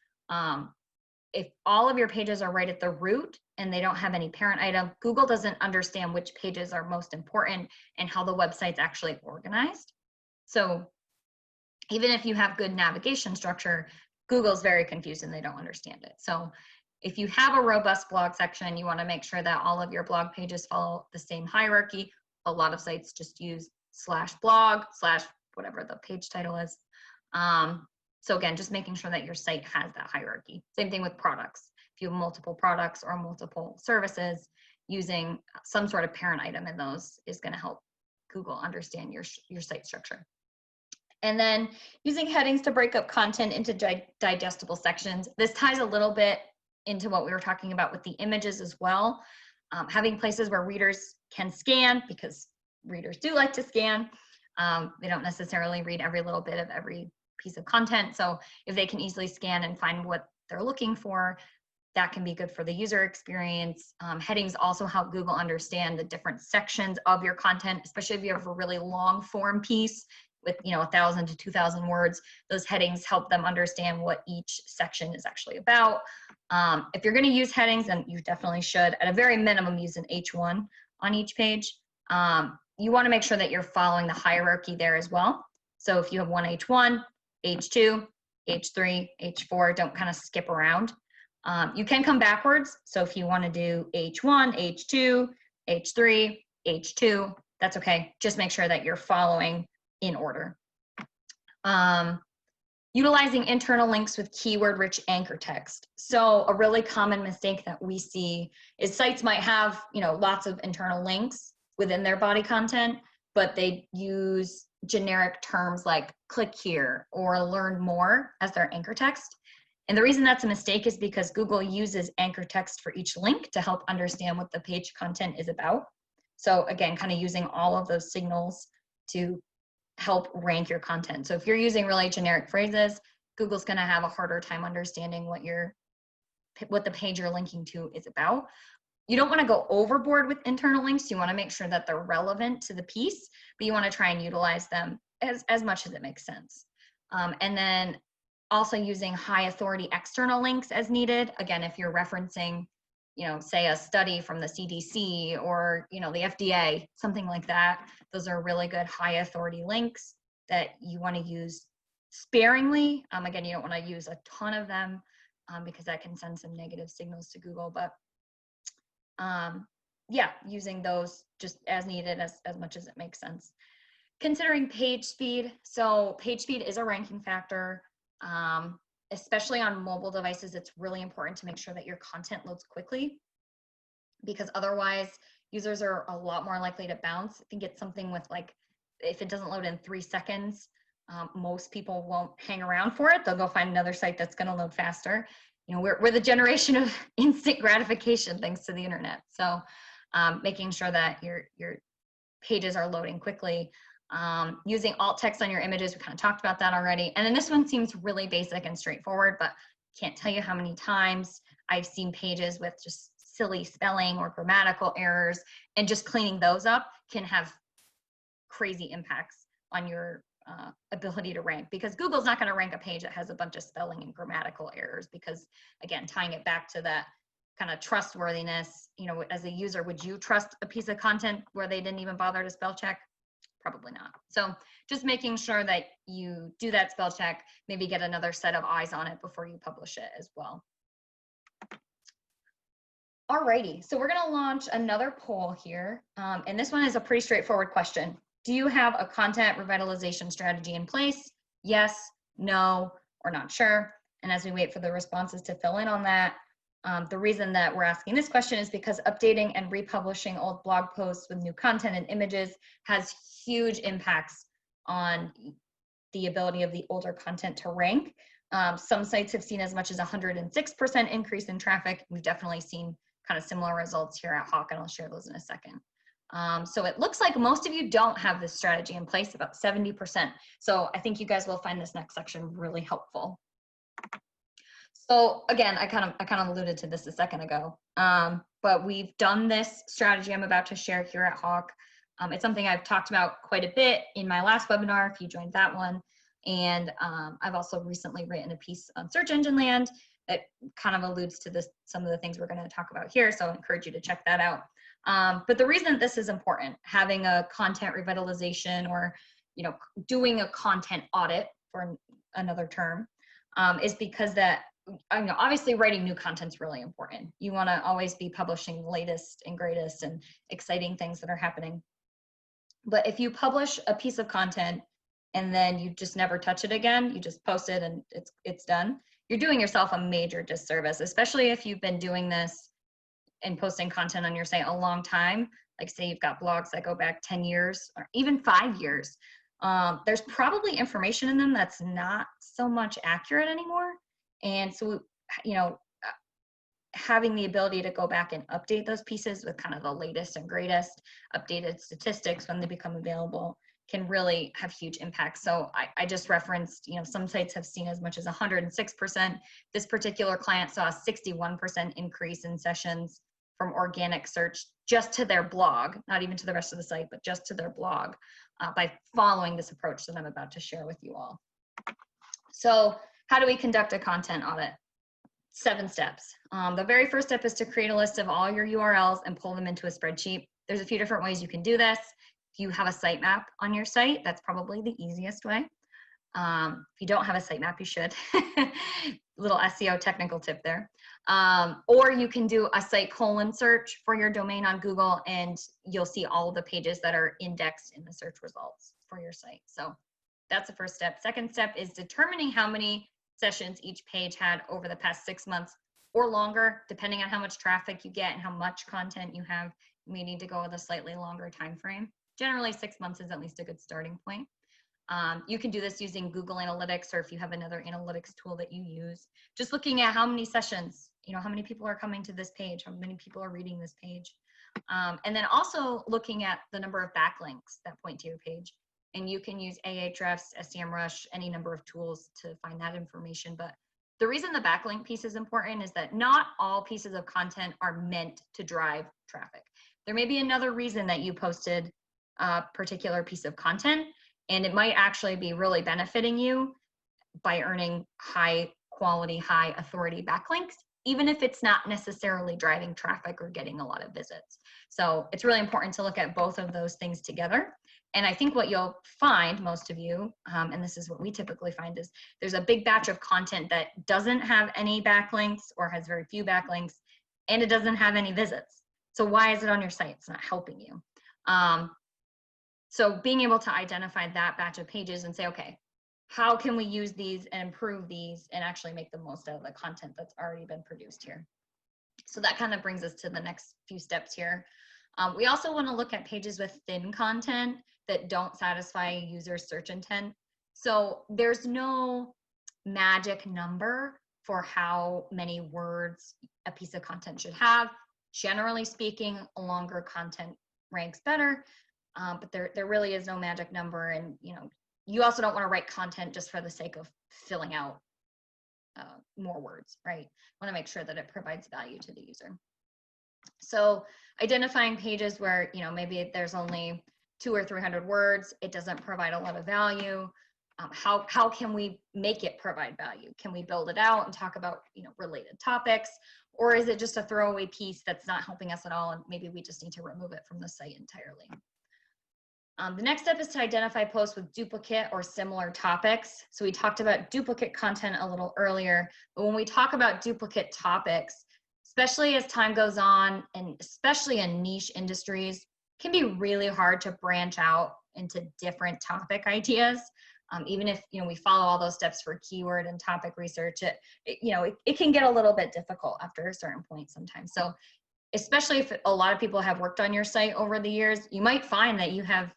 If all of your pages are right at the root and they don't have any parent item, Google doesn't understand which pages are most important and how the website's actually organized. So even if you have good navigation structure, Google's very confused and they don't understand it. So if you have a robust blog section, you want to make sure that all of your blog pages follow the same hierarchy. A lot of sites just use /blog/ whatever the page title is. So again, just making sure that your site has that hierarchy. Same thing with products. If you have multiple products or multiple services, using some sort of parent item in those is going to help Google understand your site structure. And then using headings to break up content into digestible sections. This ties a little bit into what we were talking about with the images as well. Having places where readers can scan, because readers do like to scan. They don't necessarily read every little bit of every piece of content. So if they can easily scan and find what they're looking for, that can be good for the user experience. Headings also help Google understand the different sections of your content, especially if you have a really long form piece with 1,000 to 2,000 words. Those headings help them understand what each section is actually about. If you're going to use headings, and you definitely should, at a very minimum, use an H1 on each page. You want to make sure that you're following the hierarchy there as well. So if you have one H1, H2, H3, H4, don't kind of skip around. You can come backwards. So if you want to do H1, H2, H3, H2, that's okay. Just make sure that you're following in order. Utilizing internal links with keyword-rich anchor text. So a really common mistake that we see is sites might have, lots of internal links within their body content, but they use generic terms like click here or learn more as their anchor text. And the reason that's a mistake is because Google uses anchor text for each link to help understand what the page content is about. So again, kind of using all of those signals to help rank your content. So if you're using really generic phrases, Google's going to have a harder time understanding what the page you're linking to is about. You don't want to go overboard with internal links. You want to make sure that they're relevant to the piece, but you want to try and utilize them as much as it makes sense. And then also using high authority external links as needed. Again, if you're referencing, say a study from the CDC or, the FDA, something like that, those are really good high authority links that you want to use sparingly. Again, you don't want to use a ton of them because that can send some negative signals to Google, but yeah, using those just as needed as much as it makes sense. Considering page speed. So page speed is a ranking factor. Especially on mobile devices, it's really important to make sure that your content loads quickly, because otherwise users are a lot more likely to bounce. I think it's something with if it doesn't load in 3 seconds, most people won't hang around for it. They'll go find another site that's going to load faster. We're the generation of instant gratification thanks to the internet. So making sure that your pages are loading quickly. Using alt text on your images, we kind of talked about that already. And then this one seems really basic and straightforward, but can't tell you how many times I've seen pages with just silly spelling or grammatical errors, and just cleaning those up can have crazy impacts on your ability to rank, because Google's not going to rank a page that has a bunch of spelling and grammatical errors, because again, tying it back to that kind of trustworthiness, as a user, would you trust a piece of content where they didn't even bother to spell check? Probably not. So just making sure that you do that spell check, maybe get another set of eyes on it before you publish it as well. Alrighty, so we're gonna launch another poll here. And this one is a pretty straightforward question. Do you have a content revitalization strategy in place? Yes, no, or not sure. And as we wait for the responses to fill in on that, the reason that we're asking this question is because updating and republishing old blog posts with new content and images has huge impacts on the ability of the older content to rank. Some sites have seen as much as 106% increase in traffic. We've definitely seen kind of similar results here at Hawk, and I'll share those in a second. So it looks like most of you don't have this strategy in place, about 70%. So I think you guys will find this next section really helpful. So again, I kind of alluded to this a second ago, but we've done this strategy I'm about to share here at Hawk. It's something I've talked about quite a bit in my last webinar, if you joined that one. And I've also recently written a piece on Search Engine Land that kind of alludes to some of the things we're going to talk about here. So I encourage you to check that out. But the reason this is important, having a content revitalization, or doing a content audit, for another term, is because that obviously writing new content is really important. You want to always be publishing the latest and greatest and exciting things that are happening. But if you publish a piece of content and then you just never touch it again, you just post it and it's done, you're doing yourself a major disservice, especially if you've been doing this and posting content on your site a long time. Like say you've got blogs that go back 10 years or even 5 years. There's probably information in them that's not so much accurate anymore. And so, having the ability to go back and update those pieces with kind of the latest and greatest updated statistics when they become available can really have huge impacts. So I just referenced, some sites have seen as much as 106%. This particular client saw a 61% increase in sessions from organic search just to their blog, not even to the rest of the site, but just to their blog, by following this approach that I'm about to share with you all. So how do we conduct a content audit? 7 steps. The very first step is to create a list of all your URLs and pull them into a spreadsheet. There's a few different ways you can do this. If you have a sitemap on your site, that's probably the easiest way. If you don't have a sitemap, you should. Little SEO technical tip there. Or you can do a site colon search for your domain on Google, and you'll see all of the pages that are indexed in the search results for your site. So that's the first step. Second step is determining how many sessions each page had over the past 6 months or longer, depending on how much traffic you get and how much content you have. You may need to go with a slightly longer time frame. Generally, 6 months is at least a good starting point. You can do this using Google Analytics, or if you have another analytics tool that you use, just looking at how many sessions, how many people are coming to this page, how many people are reading this page. And then also looking at the number of backlinks that point to your page. And you can use Ahrefs, SEMrush, any number of tools to find that information. But the reason the backlink piece is important is that not all pieces of content are meant to drive traffic. There may be another reason that you posted a particular piece of content, and it might actually be really benefiting you by earning high quality, high authority backlinks, even if it's not necessarily driving traffic or getting a lot of visits. So it's really important to look at both of those things together. And I think what you'll find, most of you, and this is what we typically find, is there's a big batch of content that doesn't have any backlinks or has very few backlinks, and it doesn't have any visits. So why is it on your site? It's not helping you. So being able to identify that batch of pages and say, okay, how can we use these and improve these and actually make the most out of the content that's already been produced here? So that kind of brings us to the next few steps here. We also want to look at pages with thin content that don't satisfy a user's search intent. So there's no magic number for how many words a piece of content should have. Generally speaking, longer content ranks better, but there really is no magic number. And you also don't want to write content just for the sake of filling out more words, right? Want to make sure that it provides value to the user. So identifying pages where maybe there's only 200 or 300 words, it doesn't provide a lot of value. How can we make it provide value? Can we build it out and talk about related topics, or is it just a throwaway piece that's not helping us at all, and maybe we just need to remove it from the site entirely? The next step is to identify posts with duplicate or similar topics. So we talked about duplicate content a little earlier, but when we talk about duplicate topics, especially as time goes on, and especially in niche industries, it can be really hard to branch out into different topic ideas. Even if we follow all those steps for keyword and topic research, it can get a little bit difficult after a certain point sometimes. So especially if a lot of people have worked on your site over the years, you might find that you have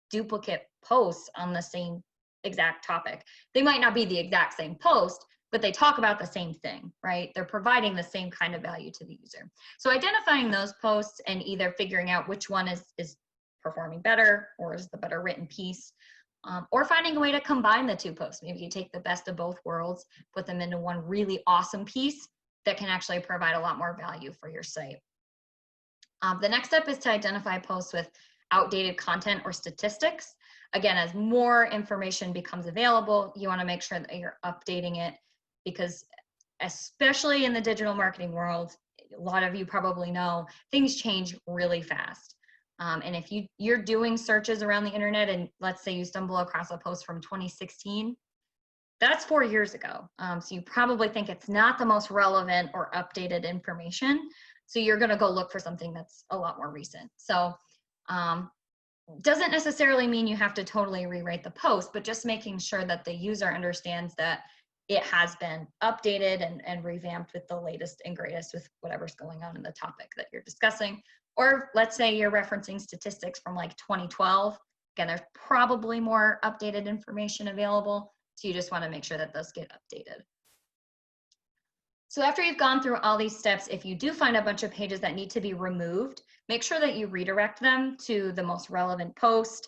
duplicate posts on the same exact topic. They might not be the exact same post, but they talk about the same thing, right? They're providing the same kind of value to the user. So identifying those posts and either figuring out which one is performing better or is the better written piece, or finding a way to combine the two posts. Maybe you take the best of both worlds, put them into one really awesome piece that can actually provide a lot more value for your site. The next step is to identify posts with outdated content or statistics. Again, as more information becomes available, you want to make sure that you're updating it, because especially in the digital marketing world, a lot of you probably know things change really fast. And if you're doing searches around the internet and let's say you stumble across a post from 2016, that's 4 years ago. So you probably think it's not the most relevant or updated information. So you're going to go look for something that's a lot more recent. So doesn't necessarily mean you have to totally rewrite the post, but just making sure that the user understands that it has been updated and revamped with the latest and greatest with whatever's going on in the topic that you're discussing. Or let's say you're referencing statistics from like 2012. Again, there's probably more updated information available. So you just want to make sure that those get updated. So after you've gone through all these steps, if you do find a bunch of pages that need to be removed, make sure that you redirect them to the most relevant post.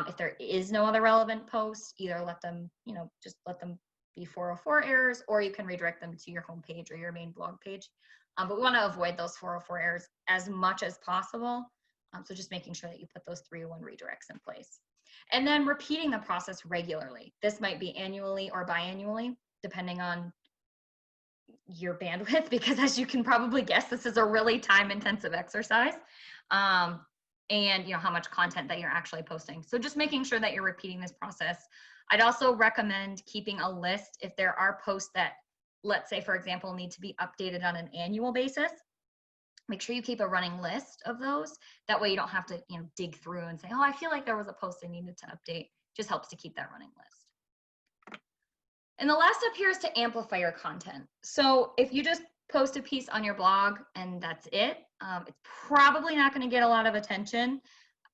If there is no other relevant post, either let them, just let them be 404 errors, or you can redirect them to your homepage or your main blog page. But we want to avoid those 404 errors as much as possible. So just making sure that you put those 301 redirects in place. And then repeating the process regularly. This might be annually or biannually, depending on your bandwidth, because as you can probably guess, this is a really time intensive exercise. And how much content that you're actually posting. So just making sure that you're repeating this process. I'd also recommend keeping a list if there are posts that, let's say, for example, need to be updated on an annual basis. Make sure you keep a running list of those. That way you don't have to dig through and say, oh, I feel like there was a post I needed to update. Just helps to keep that running list. And the last step here is to amplify your content. So if you just post a piece on your blog and that's it, it's probably not going to get a lot of attention.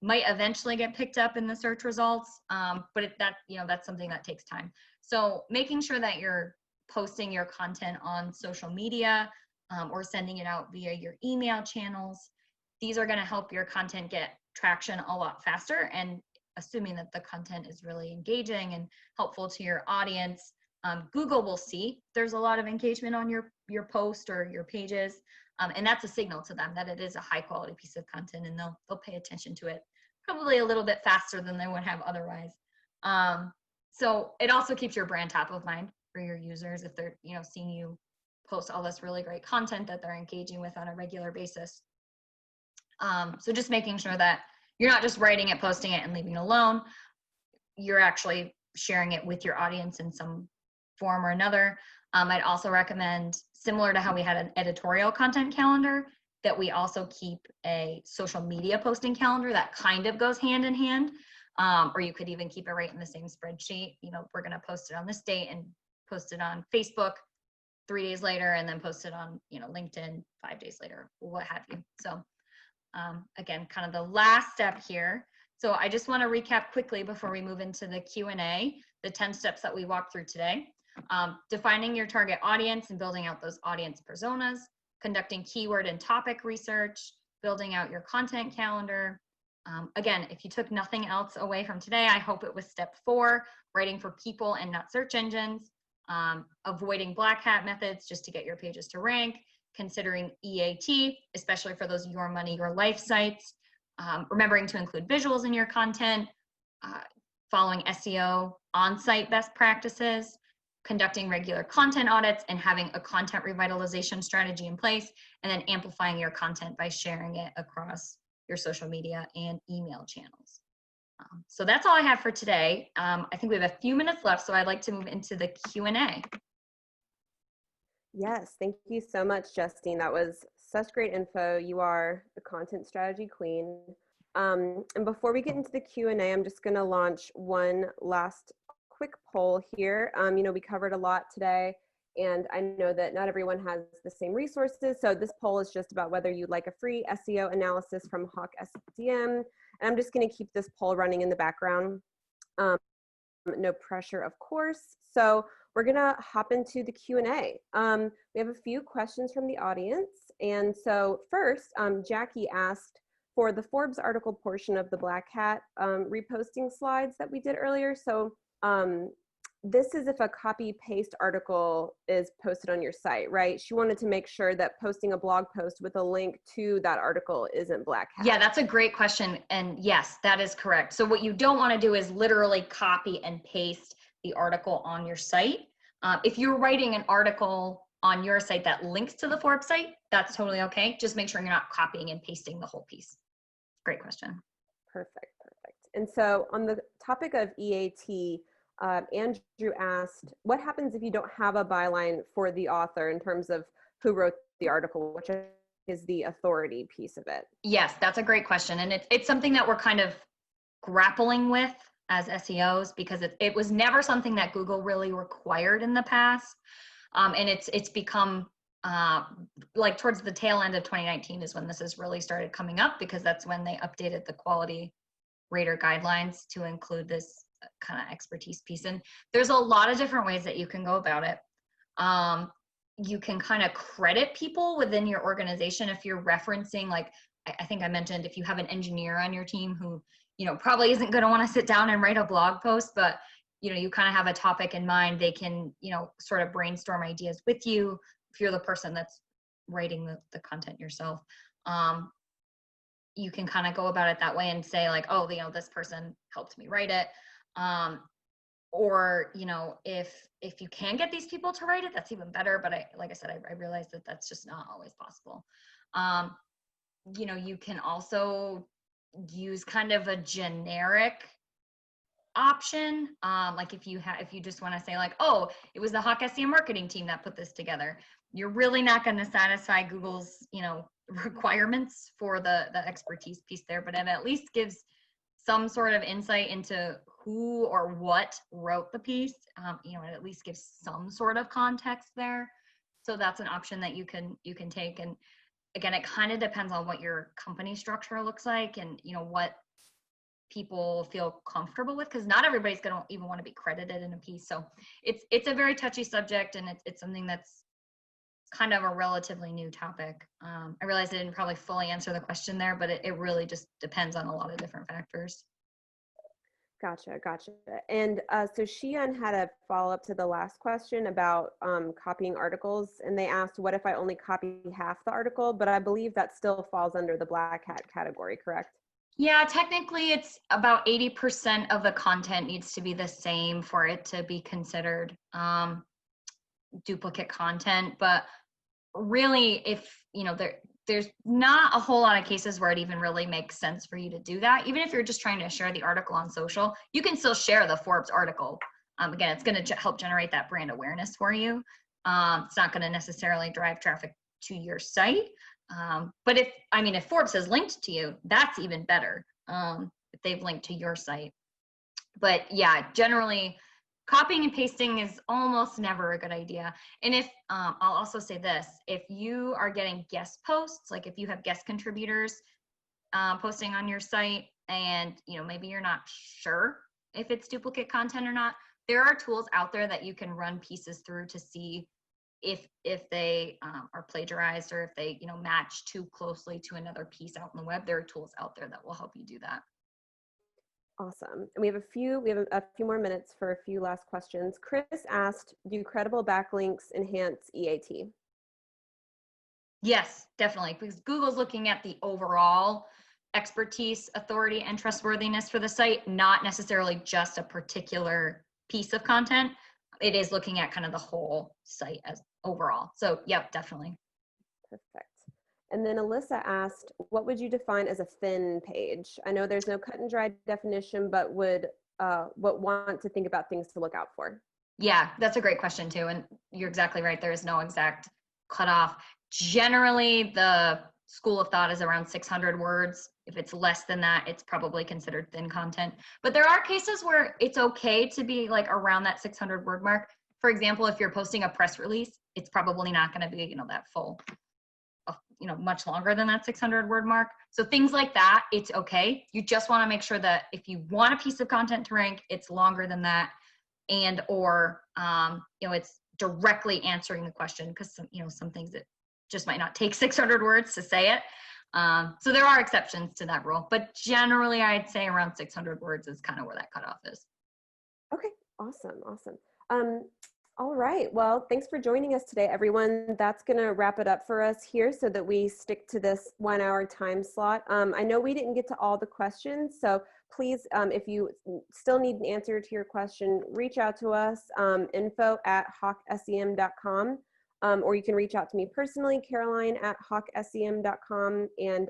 Might eventually get picked up in the search results, but that's something that takes time. So making sure that you're posting your content on social media or sending it out via your email channels, these are going to help your content get traction a lot faster. And assuming that the content is really engaging and helpful to your audience, Google will see there's a lot of engagement on your post or your pages, and that's a signal to them that it is a high quality piece of content, and they'll pay attention to it probably a little bit faster than they would have otherwise. So it also keeps your brand top of mind for your users if they're seeing you post all this really great content that they're engaging with on a regular basis. So just making sure that you're not just writing it, posting it, and leaving it alone. You're actually sharing it with your audience in some form or another. I'd also recommend, similar to how we had an editorial content calendar, that we also keep a social media posting calendar that kind of goes hand in hand. Or you could even keep it right in the same spreadsheet. We're going to post it on this date and post it on Facebook 3 days later, and then post it on LinkedIn 5 days later, what have you. So again, kind of the last step here. So I just want to recap quickly before we move into the Q&A, the 10 steps that we walked through today. Defining your target audience and building out those audience personas, conducting keyword and topic research, building out your content calendar. Again, if you took nothing else away from today, I hope it was step 4, writing for people and not search engines, avoiding black hat methods just to get your pages to rank, considering EAT, especially for those your money, your life sites, remembering to include visuals in your content, following SEO on-site best practices, conducting regular content audits, and having a content revitalization strategy in place, and then amplifying your content by sharing it across your social media and email channels. So that's all I have for today. I think we have a few minutes left, so I'd like to move into the Q&A. Yes, thank you so much, Justine. That was such great info. You are the content strategy queen. And before we get into the Q&A, I'm just going to launch one last quick poll here. We covered a lot today, and I know that not everyone has the same resources. So this poll is just about whether you'd like a free SEO analysis from HawkSEM. And I'm just going to keep this poll running in the background. No pressure, of course. So we're going to hop into the Q&A. We have a few questions from the audience. And so first, Jackie asked for the Forbes article portion of the Black Hat reposting slides that we did earlier. So this is if a copy paste article is posted on your site, right? She wanted to make sure that posting a blog post with a link to that article isn't Black Hat. Yeah, that's a great question. And yes, that is correct. So what you don't want to do is literally copy and paste the article on your site. If you're writing an article on your site that links to the Forbes site, that's totally okay. Just make sure you're not copying and pasting the whole piece. Great question. Perfect, perfect. And so on the topic of EAT, Andrew asked, what happens if you don't have a byline for the author in terms of who wrote the article, which is the authority piece of it? Yes, that's a great question. And it's something that we're kind of grappling with as SEOs, because it was never something that Google really required in the past. And it's become like towards the tail end of 2019 is when this has really started coming up, because that's when they updated the quality rater guidelines to include this kind of expertise piece. And there's a lot of different ways that you can go about it. You can kind of credit people within your organization if you're referencing, like I think I mentioned, if you have an engineer on your team who probably isn't going to want to sit down and write a blog post, but you kind of have a topic in mind, they can sort of brainstorm ideas with you if you're the person that's writing the content yourself. You can kind of go about it that way and say like, oh, this person helped me write it. or, you know, if you can get these people to write it, that's even better. But like I said, I realize that that's just not always possible. You know, you can also use kind of a generic option. Like if you just want to say like, oh, it was the HawkSEM marketing team that put this together. You're really not going to satisfy Google's, you know, requirements for the expertise piece there, but it at least gives some sort of insight into who or what wrote the piece. You know, it at least gives some sort of context there. So that's an option that you can take. And again, it kind of depends on what your company structure looks like, and you know what people feel comfortable with, because not everybody's going to even want to be credited in a piece. So it's a very touchy subject, and it's something that's kind of a relatively new topic. I realize I didn't probably fully answer the question there, but it really just depends on a lot of different factors. Gotcha. And so Shion had a follow-up to the last question about copying articles, and they asked, what if I only copy half the article? But I believe that still falls under the black hat category, correct? Yeah, technically it's about 80% of the content needs to be the same for it to be considered duplicate content. But really, if you know, there's not a whole lot of cases where it even really makes sense for you to do that. Even if you're just trying to share the article on social, you can still share the Forbes article. Again, it's going to help generate that brand awareness for you. It's not going to necessarily drive traffic to your site. But if Forbes has linked to you, that's even better. If they've linked to your site. But yeah, generally copying and pasting is almost never a good idea. And if I'll also say this, if you are getting guest posts, like if you have guest contributors posting on your site, and you know, maybe you're not sure if it's duplicate content or not, there are tools out there that you can run pieces through to see if they are plagiarized, or if they, you know, match too closely to another piece out on the web. There are tools out there that will help you do that. Awesome. And we have a few more minutes for a few last questions. Chris asked, do credible backlinks enhance EAT? Yes, definitely, because Google's looking at the overall expertise, authority, and trustworthiness for the site, not necessarily just a particular piece of content. It is looking at kind of the whole site as overall. So yep, definitely. Perfect. And then Alyssa asked, what would you define as a thin page? I know there's no cut and dry definition, but would want to think about things to look out for? Yeah, that's a great question too. And you're exactly right. There is no exact cutoff. Generally, the school of thought is around 600 words. If it's less than that, it's probably considered thin content. But there are cases where it's okay to be like around that 600 word mark. For example, if you're posting a press release, it's probably not going to be, you know, that full, you know, much longer than that 600 word mark. So things like that, it's okay. You just want to make sure that if you want a piece of content to rank, it's longer than that, and or you know, it's directly answering the question, because some things that just might not take 600 words to say it. So there are exceptions to that rule, but generally I'd say around 600 words is kind of where that cutoff is. Okay, awesome. All right, well, thanks for joining us today, everyone. That's gonna wrap it up for us here so that we stick to this 1 hour time slot. I know we didn't get to all the questions, so please, if you still need an answer to your question, reach out to us, info@hawksem.com, or you can reach out to me personally, Caroline@hawksem.com, and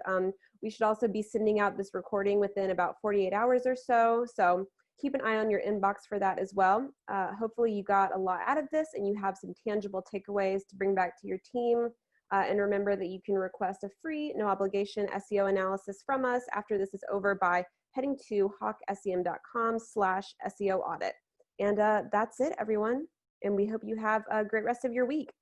we should also be sending out this recording within about 48 hours or so. So keep an eye on your inbox for that as well. Hopefully you got a lot out of this and you have some tangible takeaways to bring back to your team. And remember that you can request a free, no obligation SEO analysis from us after this is over by heading to hawksem.com/SEO audit. And that's it, everyone. And we hope you have a great rest of your week.